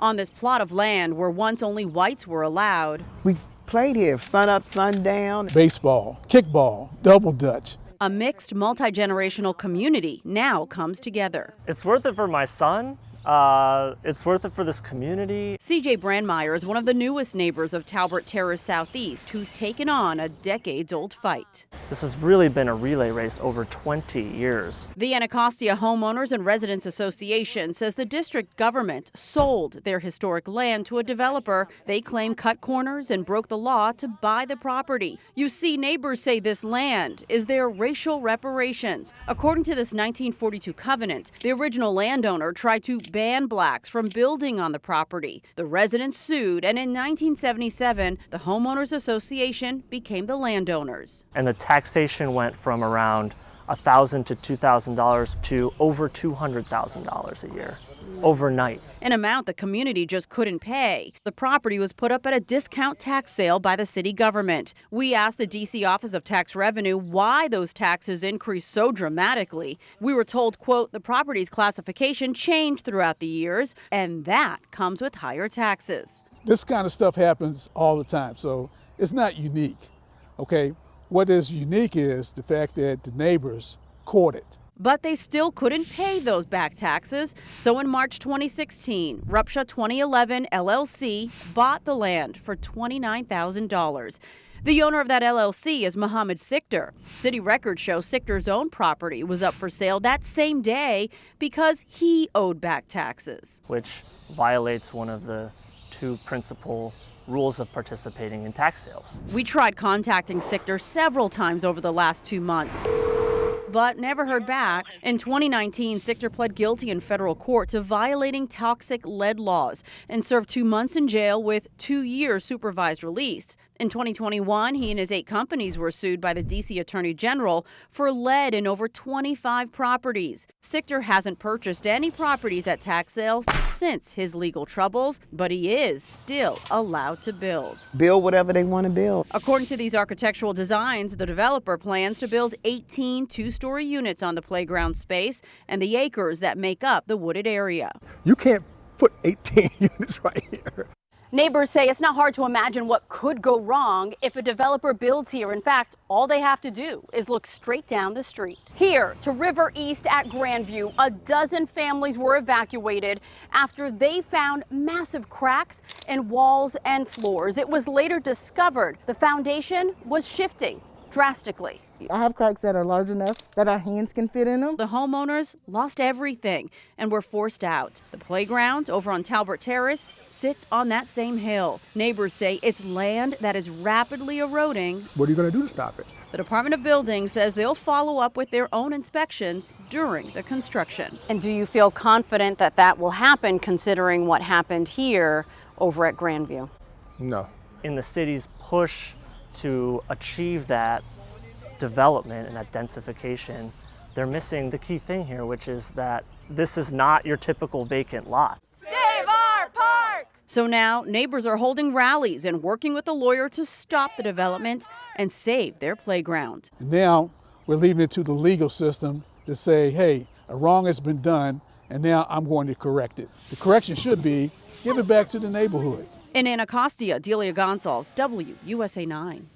on this plot of land where once only whites were allowed. We played here sun up, sun down. Baseball, kickball, double dutch. A mixed, multi-generational community now comes together. It's worth it for my son. It's worth it for this community. C.J. Brandmeier is one of the newest neighbors of Talbot Terrace Southeast, who's taken on a decades-old fight. This has really been a relay race over 20 years. The Anacostia Homeowners and Residents Association says the district government sold their historic land to a developer they claim cut corners and broke the law to buy the property. You see, neighbors say this land is their racial reparations. According to this 1942 covenant, the original landowner tried to ban blacks from building on the property. The residents sued, and in 1977, the Homeowners Association became the landowners. And the taxation went from around $1,000 to $2,000 to over $200,000 a year, overnight. An amount the community just couldn't pay. The property was put up at a discount tax sale by the city government. We asked the D.C. Office of Tax Revenue why those taxes increased so dramatically. We were told, quote, the property's classification changed throughout the years, and that comes with higher taxes. This kind of stuff happens all the time, so it's not unique, okay? What is unique is the fact that the neighbors caught it. But they still couldn't pay those back taxes. So in March 2016, Rupsha 2011 LLC bought the land for $29,000. The owner of that LLC is Mohammed Sikter. City records show Sikter's own property was up for sale that same day because he owed back taxes, which violates one of the two principal rules of participating in tax sales. We tried contacting Sikter several times over the last 2 months, but never heard back. In 2019, Sikter pled guilty in federal court to violating toxic lead laws and served 2 months in jail with 2 years supervised release. In 2021, he and his 8 companies were sued by the D.C. Attorney General for lead in over 25 properties. Sikter hasn't purchased any properties at tax sales since his legal troubles, but he is still allowed to build. Build whatever they want to build. According to these architectural designs, the developer plans to build 18 two-story units on the playground space and the acres that make up the wooded area. You can't put 18 units right here. Neighbors say it's not hard to imagine what could go wrong if a developer builds here. In fact, all they have to do is look straight down the street. Here to River East at Grandview, a dozen families were evacuated after they found massive cracks in walls and floors. It was later discovered the foundation was shifting drastically. I have cracks that are large enough that our hands can fit in them. The homeowners lost everything and were forced out. The playground over on Talbot Terrace sits on that same hill. Neighbors say it's land that is rapidly eroding. What are you going to do to stop it? The Department of Buildings says they'll follow up with their own inspections during the construction. And do you feel confident that that will happen considering what happened here over at Grandview? No. In the city's push to achieve that development and that densification, they're missing the key thing here, which is that this is not your typical vacant lot. Save our park! So now neighbors are holding rallies and working with a lawyer to stop the development and save their playground. Now we're leaving it to the legal system to say, hey, a wrong has been done, and now I'm going to correct it. The correction should be give it back to the neighborhood. In Anacostia, Delia Gonsalves, WUSA 9.